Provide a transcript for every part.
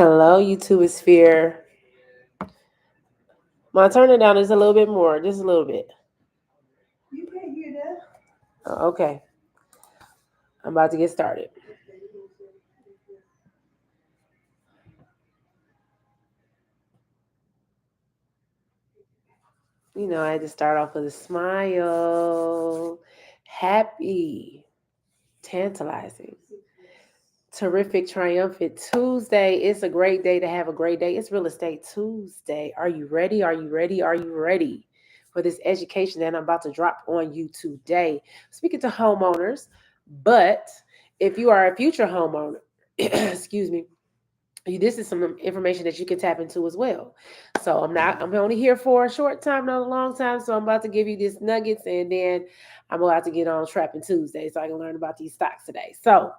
Hello, YouTube sphere. My turn it down is a little bit more, just a little bit. You can't hear that. Okay, I'm about to get started. I had to start off with a smile. Happy, tantalizing, terrific, triumphant Tuesday. It's a great day to have a great day. It's Real Estate Tuesday. Are you ready? Are you ready? Are you ready for this education that I'm about to drop on you today? Speaking to homeowners, but if you are a future homeowner, excuse me, this is some information that you can tap into as well. So I'm only here for a short time, not a long time. So I'm about to give you these nuggets, and then I'm about to get on Trapping Tuesday so I can learn about these stocks today. So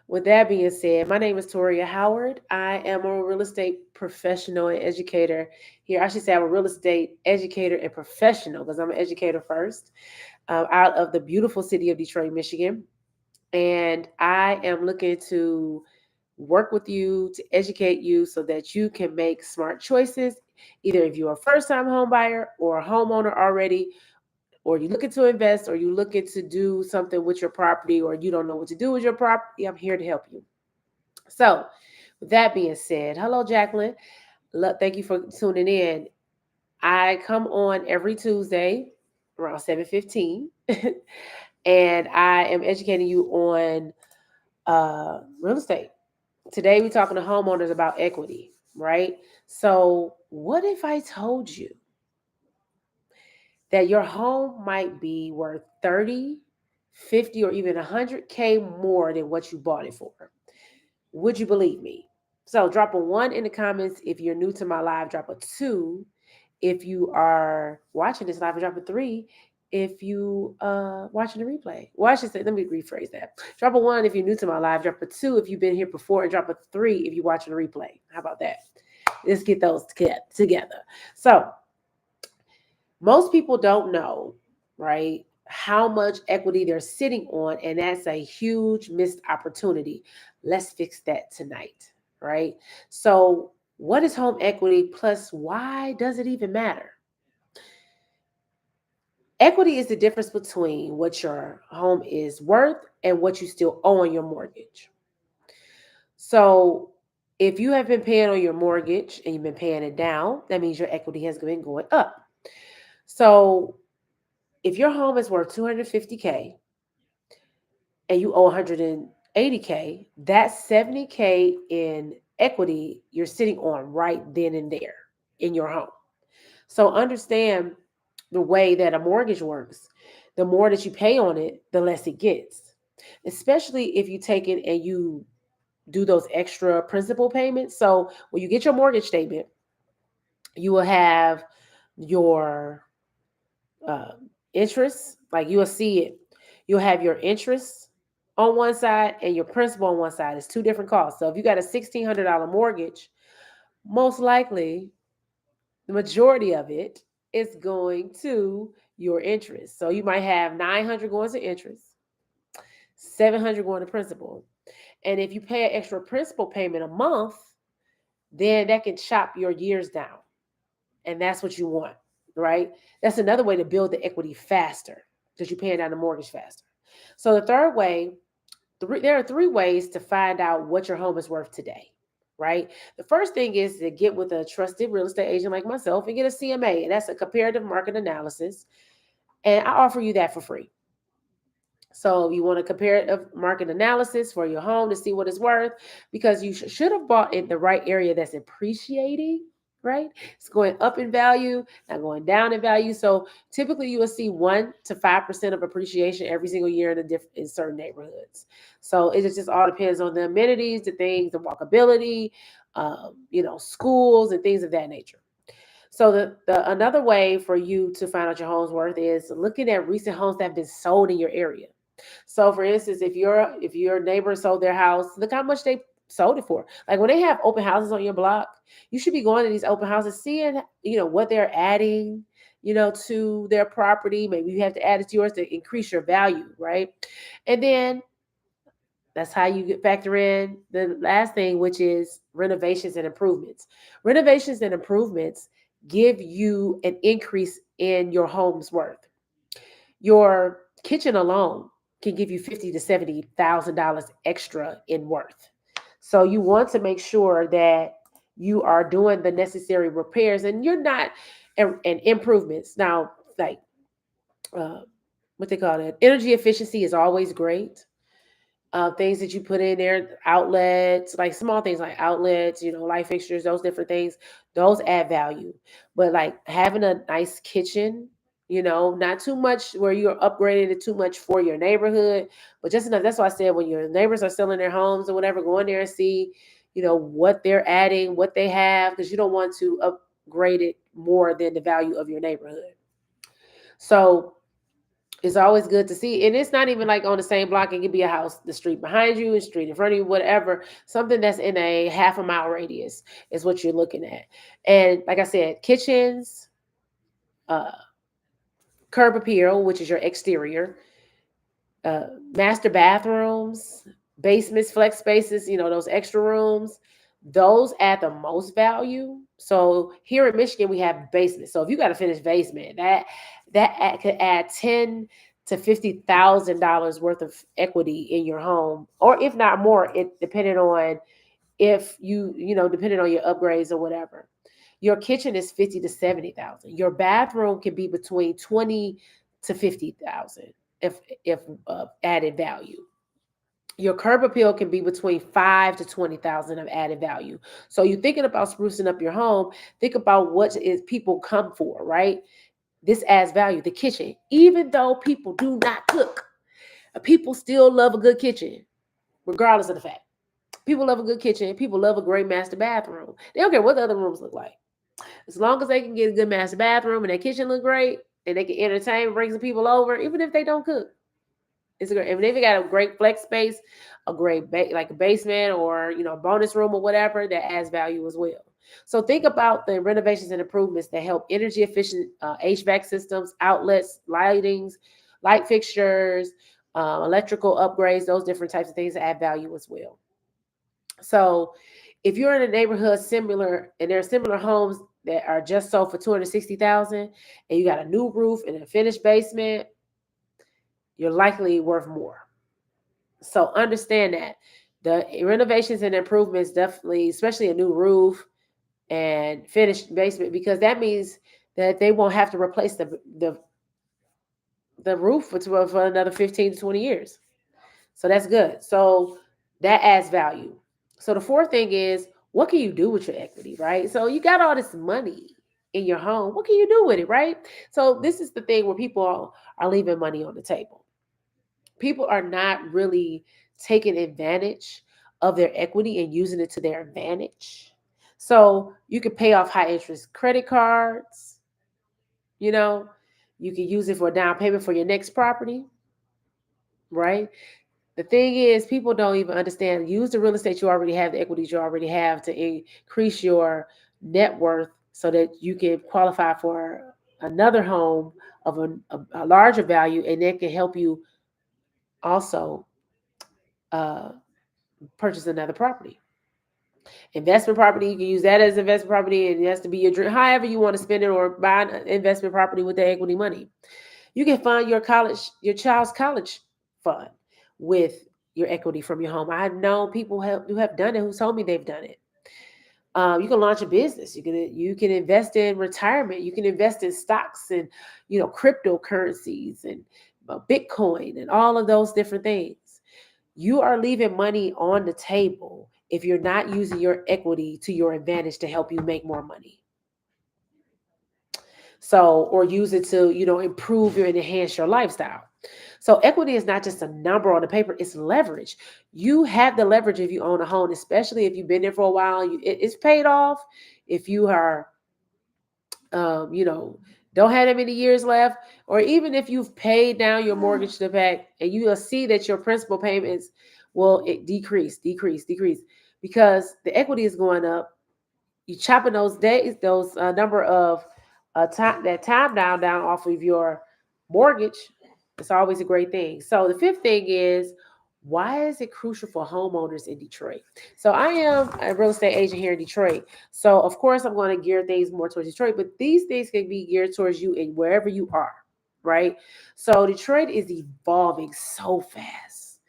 with that being said, my name is Toria Howard. I am a real estate professional and educator here. I should say I'm a real estate educator and professional because I'm an educator first, out of the beautiful city of Detroit, Michigan. And I am looking to work with you to educate you so that you can make smart choices. Either if you're a first time home buyer or a homeowner already, or you're looking to invest, or you're looking to do something with your property, or you don't know what to do with your property, I'm here to help you. So, with that being said, hello, Jacqueline. Thank you for tuning in. I come on every Tuesday around 7:15, and I am educating you on real estate. Today, we're talking to homeowners about equity, right? So, what if I told you that your home might be worth 30, 50, or even 100K more than what you bought it for? Would you believe me? So drop a one in the comments if you're new to my live, drop a two if you are watching this live, and drop a three if you watching the replay. Well, I should say, let me rephrase that. Drop a one if you're new to my live, drop a two if you've been here before, and drop a three if you're watching the replay. How about that? Let's get those together. So most people don't know, right, how much equity they're sitting on, and that's a huge missed opportunity. Let's fix that tonight, right? So, what is home equity? Plus, why does it even matter? Equity is the difference between what your home is worth and what you still owe on your mortgage. So, if you have been paying on your mortgage and you've been paying it down, that means your equity has been going up. So, if your home is worth 250K and you owe 180K, that's 70K in equity you're sitting on right then and there in your home. So understand the way that a mortgage works. The more that you pay on it, the less it gets. Especially if you take it and you do those extra principal payments. So when you get your mortgage statement, you will have your uh, interest, like you will see it. You'll have your interest on one side and your principal on one side. It's two different costs. So if you got a $1,600 mortgage, most likely the majority of it is going to your interest. So you might have 900 going to interest, 700 going to principal. And if you pay an extra principal payment a month, then that can chop your years down. And that's what you want, right? That's another way to build the equity faster because you're paying down the mortgage faster. So the third way, there are three ways to find out what your home is worth today, right? The first thing is to get with a trusted real estate agent like myself and get a CMA, and that's a comparative market analysis. And I offer you that for free. So you want a comparative market analysis for your home to see what it's worth, because you should have bought in the right area that's appreciating, right? It's going up in value, not going down in value. So typically you will see 1 to 5% of appreciation every single year in certain neighborhoods. So it just all depends on the amenities, the things, the walkability, schools and things of that nature. So the another way for you to find out your home's worth is looking at recent homes that have been sold in your area. So for instance, if your neighbor sold their house, look how much they sold it for. Like when they have open houses on your block, you should be going to these open houses, seeing what they're adding, to their property. Maybe you have to add it to yours to increase your value, right? And then That's how you get factor in the last thing, which is renovations and improvements. Renovations and improvements give you an increase in your home's worth. Your kitchen alone can give you $50,000 to $70,000 extra in worth. So you want to make sure that you are doing the necessary repairs and you're not and improvements. Now, like uh, what they call it, energy efficiency is always great. Things that you put in there, outlets, like small things like outlets, light fixtures, those different things, those add value. But like having a nice kitchen, not too much where you're upgrading it too much for your neighborhood, but just enough. That's why I said when your neighbors are selling their homes or whatever, go in there and see, what they're adding, what they have, because you don't want to upgrade it more than the value of your neighborhood. So it's always good to see. And it's not even like on the same block. It could be a house, the street behind you, a street in front of you, whatever. Something that's in a half a mile radius is what you're looking at. And like I said, kitchens, uh, curb appeal, which is your exterior, uh, master bathrooms, basements, flex spaces, those extra rooms, those add the most value. So here in Michigan, we have basements. So if you got a finished basement, could add $10,000 to $50,000 worth of equity in your home, or if not more, it depending on if depending on your upgrades or whatever. Your kitchen is 50 to 70,000. Your bathroom can be between 20 to 50,000 if added value. Your curb appeal can be between 5 to 20,000 of added value. So you're thinking about sprucing up your home. Think about what is people come for, right? This adds value. The kitchen, even though people do not cook, people still love a good kitchen, regardless of the fact. People love a good kitchen. People love a great master bathroom. They don't care what the other rooms look like. As long as they can get a good master bathroom and their kitchen look great and they can entertain, bring some people over, even if they don't cook. It's a great. If they got a great flex space, a great like a basement or bonus room or whatever, that adds value as well. So think about the renovations and improvements that help energy efficient HVAC systems, outlets, light fixtures, electrical upgrades, those different types of things that add value as well. So if you're in a neighborhood similar and there are similar homes that are just sold for 260,000 and you got a new roof and a finished basement, you're likely worth more. So understand that the renovations and improvements definitely, especially a new roof and finished basement, because that means that they won't have to replace the roof for another 15 to 20 years. So that's good. So that adds value. So the fourth thing is, what can you do with your equity, right? So you got all this money in your home. What can you do with it, right? So this is the thing where people are leaving money on the table. People are not really taking advantage of their equity and using it to their advantage. So you can pay off high interest credit cards, you know, you can use it for a down payment for your next property, right? The thing is, people don't even understand. Use the real estate you already have, the equities you already have to increase your net worth so that you can qualify for another home of a larger value, and that can help you also uh, purchase another property. Investment property, you can use that as investment property, and it has to be your dream. However you want to spend it, or buy an investment property with the equity money. You can fund your child's college fund with your equity from your home. I've known people who have done it, who told me they've done it. You can launch a business. You can invest in retirement. You can invest in stocks and cryptocurrencies and Bitcoin and all of those different things. You are leaving money on the table if you're not using your equity to your advantage to help you make more money. So, or use it to, improve and enhance your lifestyle. So equity is not just a number on the paper, it's leverage. You have the leverage if you own a home, especially if you've been there for a while, it's paid off. If you are, don't have that many years left, or even if you've paid down your mortgage to the back and you will see that your principal payments will decrease because the equity is going up. You chopping those days, those number of time down off of your mortgage. It's always a great thing. So the fifth thing is, Why is it crucial for homeowners in Detroit? So I am a real estate agent here in Detroit. So of course I'm going to gear things more towards Detroit, but these things can be geared towards you in wherever you are, right? So Detroit is evolving so fast.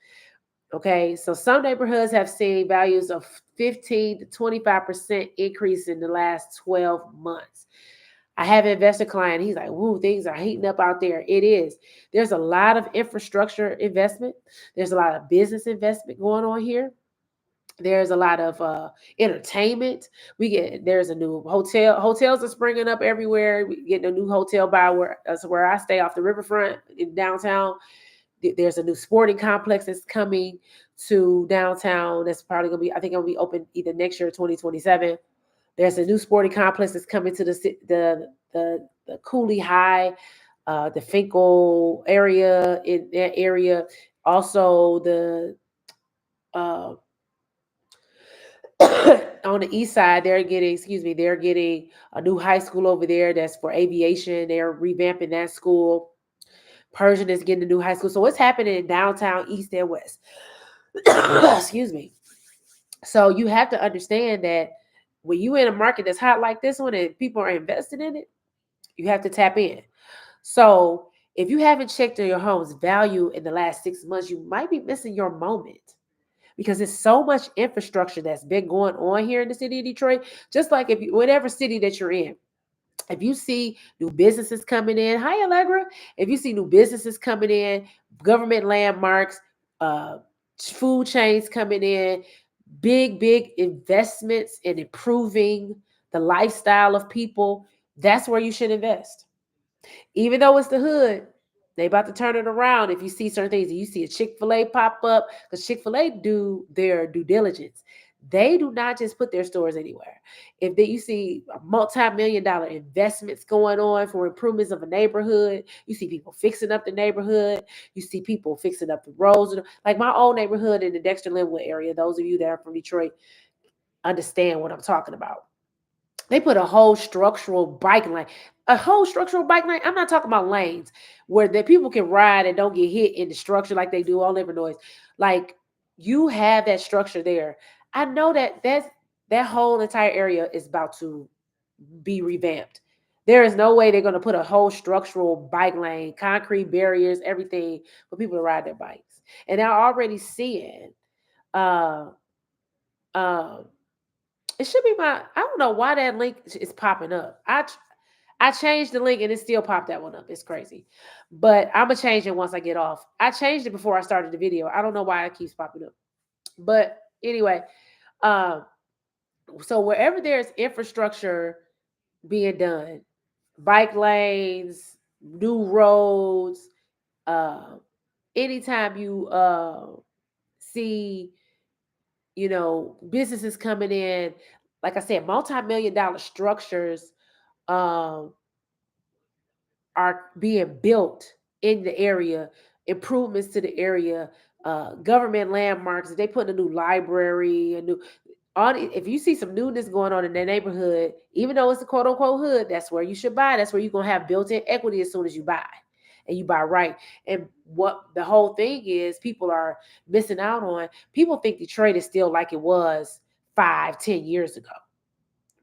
Okay, so some neighborhoods have seen values of 15 to 25% increase in the last 12 months. I have an investor client. He's like, "Woo, things are heating up out there." It is. There's a lot of infrastructure investment. There's a lot of business investment going on here. There's a lot of entertainment. There's a new hotel. Hotels are springing up everywhere. We getting a new hotel by where I stay off the riverfront in downtown. There's a new sporting complex that's coming to downtown. That's probably gonna be. I think it'll be open either next year or 2027. There's a new sporting complex that's coming to the Cooley High, the Finkel area in that area. Also uh, on the east side, they're getting a new high school over there that's for aviation. They're revamping that school. Persian is getting a new high school. So what's happening in downtown, east and west? Excuse me. So you have to understand that when you in a market that's hot like this one and people are invested in it, you have to tap in. So if you haven't checked on your home's value in the last 6 months, you might be missing your moment because there's so much infrastructure that's been going on here in the city of Detroit. Just like if you, whatever city that you're in, if you see new businesses coming in, hi Allegra. If you see new businesses coming in, government landmarks, uh, food chains coming in, big investments in improving the lifestyle of people, that's where you should invest. Even though it's the hood, they about to turn it around. If you see certain things, you see a Chick-fil-A pop up, because Chick-fil-A do their due diligence. They do not just put their stores anywhere. You see multi-million dollar investments going on for improvements of a neighborhood, you see people fixing up the neighborhood, you see people fixing up the roads. Like my old neighborhood in the Dexter Linwood area, those of you that are from Detroit understand what I'm talking about. They put a whole structural bike lane. A whole structural bike lane. I'm not talking about lanes where the people can ride and don't get hit in the structure like they do all over noise. Like you have that structure there. I know that whole entire area is about to be revamped. There is no way they're going to put a whole structural bike lane, concrete barriers, everything for people to ride their bikes. And they're already seeing uh, uh, it should be my. I don't know why that link is popping up. I changed the link and it still popped that one up. It's crazy, but I'm gonna change it once I get off. I changed it before I started the video. I don't know why it keeps popping up, but anyway, um, so wherever there's infrastructure being done, bike lanes, new roads, uh, anytime you see businesses coming in, like I said, multi-million dollar structures um, are being built in the area, improvements to the area, government landmarks. They put a new library, a new. If you see some newness going on in that neighborhood, even though it's a quote unquote hood, that's where you should buy. That's where you're gonna have built-in equity as soon as you buy, and you buy right. And what the whole thing is, people are missing out on. People think Detroit is still like it was 5, 10 years ago,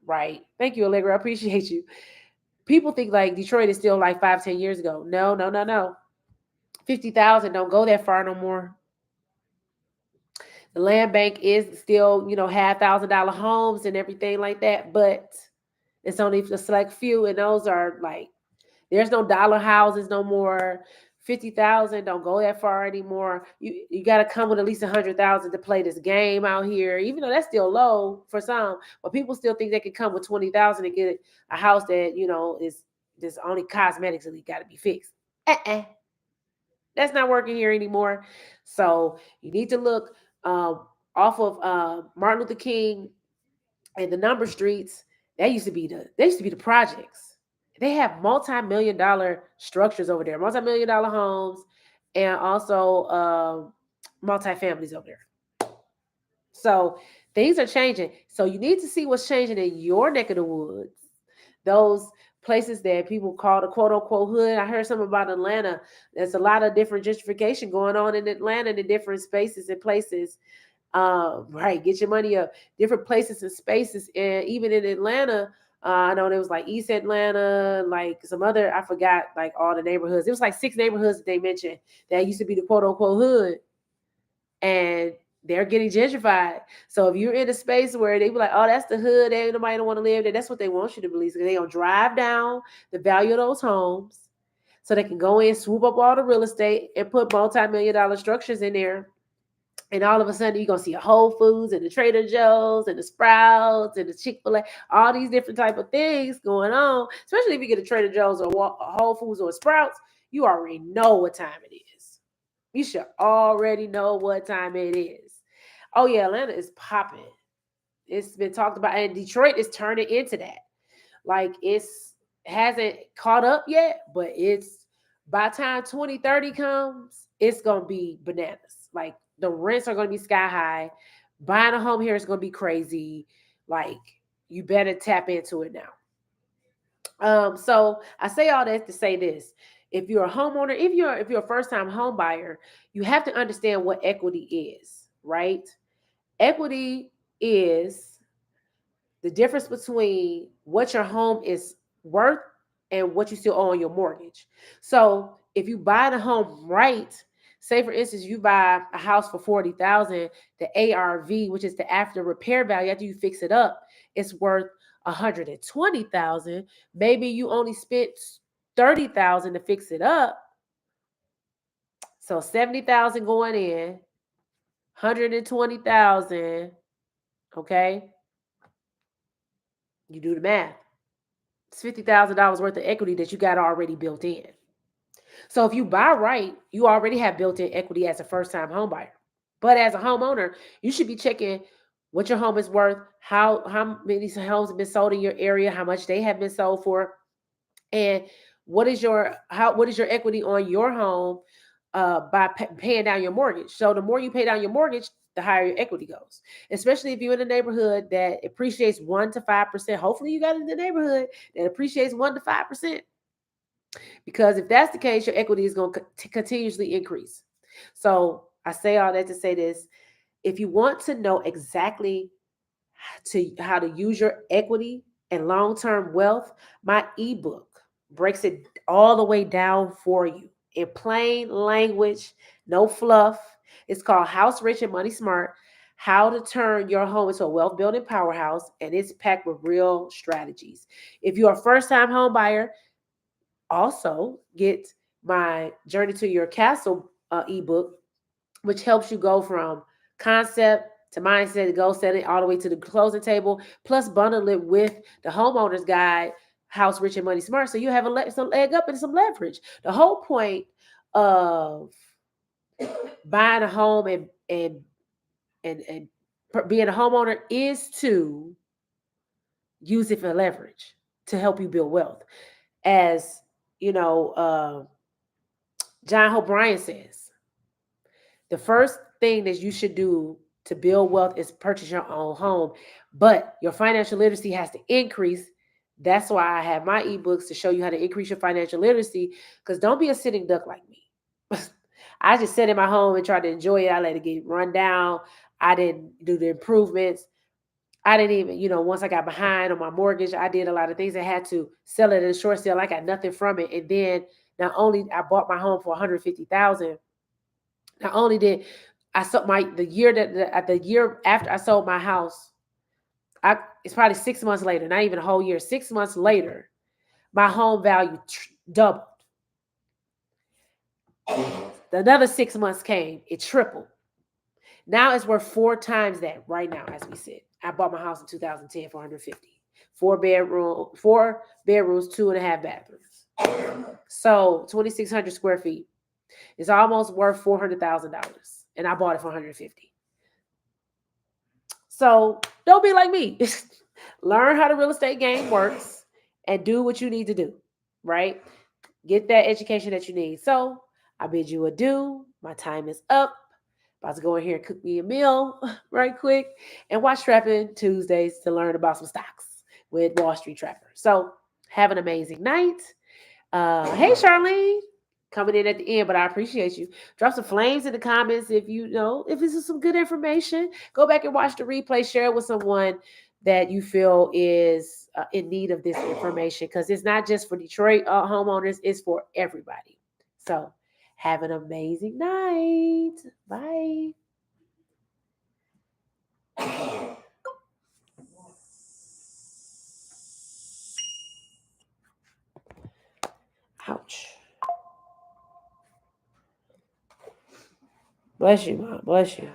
right? Thank you, Allegra. I appreciate you. People think like Detroit is still like 5, 10 years ago. No, no, no, no. 50,000 don't go that far no more. The land bank is still, $500,000 homes and everything like that, but it's only a select few, and those are like there's no dollar houses no more. 50,000 don't go that far anymore. You got to come with at least 100,000 to play this game out here, even though that's still low for some. But people still think they can come with 20,000 and get a house that is just only cosmetically got to be fixed. That's not working here anymore. So you need to look off of Martin Luther King and the number streets. They used to be the projects. They have multi-million dollar structures over there, multi-million dollar homes, and also multi-families over there. So things are changing. So you need to see what's changing in your neck of the woods. Those places that people call the quote unquote hood. I heard something about Atlanta. There's a lot of different gentrification going on in Atlanta in different spaces and places. Right, get your money up. Different places and spaces, and even in Atlanta, I know there was like East Atlanta, like some other, I forgot like all the neighborhoods. It was like 6 neighborhoods that they mentioned that used to be the quote unquote hood, and they're getting gentrified. So if you're in a space where they be like, oh, that's the hood, ain't nobody don't want to live there, that's what they want you to believe. Because they gonna drive down the value of those homes so they can go in, swoop up all the real estate and put multi-million-dollar structures in there. And all of a sudden, you're gonna see a Whole Foods and the Trader Joe's and the Sprouts and the Chick-fil-A, all these different type of things going on. Especially if you get a Trader Joe's or a Whole Foods or a Sprouts, you already know what time it is. You should already know what time it is. Oh yeah, Atlanta is popping. It's been talked about, and Detroit is turning into that. Like it's hasn't caught up yet, but it's by the time 2030 comes, it's gonna be bananas. Like the rents are gonna be sky high. Buying a home here is gonna be crazy. Like you better tap into it now. So I say all that to say this. If you're a homeowner, if you're a first time home buyer, you have to understand what equity is, right? Equity is the difference between what your home is worth and what you still owe on your mortgage. So if you buy the home right, say for instance you buy a house for 40,000, the ARV, which is the after repair value after you fix it up, it's worth 120,000. Maybe you only spent 30,000 to fix it up, so 70,000 going in, 120,000. Okay, you do the math. It's $50,000 worth of equity that you got already built in. So if you buy right, you already have built-in equity as a first-time home buyer. But as a homeowner, you should be checking what your home is worth, how many homes have been sold in your area, how much they have been sold for, and what is your equity on your home by paying down your mortgage. So the more you pay down your mortgage, the higher your equity goes. Especially if you're in a neighborhood that appreciates 1 to 5%. Hopefully, you got in the neighborhood that appreciates 1 to 5%. Because if that's the case, your equity is going to continuously increase. So I say all that to say this. If you want to know exactly how to use your equity and long-term wealth, my ebook breaks it all the way down for you in plain language, no fluff. It's called House Rich and Money Smart: How to Turn Your Home into a Wealth Building Powerhouse, and it's packed with real strategies. If you're a first-time home buyer, also get my Journey to Your Castle ebook, which helps you go from concept to mindset to goal setting all the way to the closing table, plus bundle it with the homeowner's guide, House Rich and Money Smart, so you have some leg up and some leverage. The whole point of buying a home and being a homeowner is to use it for leverage to help you build wealth. As you know, John Hope Bryant says, the first thing that you should do to build wealth is purchase your own home, but your financial literacy has to increase. That's why I have my ebooks to show you how to increase your financial literacy, because don't be a sitting duck like me. I just sat in my home and tried to enjoy it. I let it get run down. I didn't do the improvements. I didn't even, once I got behind on my mortgage, I did a lot of things. I had to sell it at a short sale. I got nothing from it. And then not only I bought my home for 150,000, not only did I sold the year after I sold my house, it's probably 6 months later, not even a whole year, 6 months later, my home value doubled. Another 6 months came, it tripled. Now it's worth 4 times that right now as we sit. I bought my house in 2010 for 150. 4 bedrooms, 2.5 bathrooms. So 2,600 square feet. It's almost worth $400,000. And I bought it for 150. So don't be like me. Learn how the real estate game works and do what you need to do, right? Get that education that you need. So I bid you adieu. My time is up. About to go in here and cook me a meal right quick and watch Trapping Tuesdays to learn about some stocks with Wall Street Trapper. So Have an amazing night. Hey, Charlene, coming in at the end, but I appreciate you. Drop some flames in the comments if you know if this is some good information. Go back and watch the replay. Share it with someone that you feel is in need of this information, because it's not just for Detroit homeowners; it's for everybody. So, have an amazing night. Bye. Ouch. Bless you, Mom. Bless you.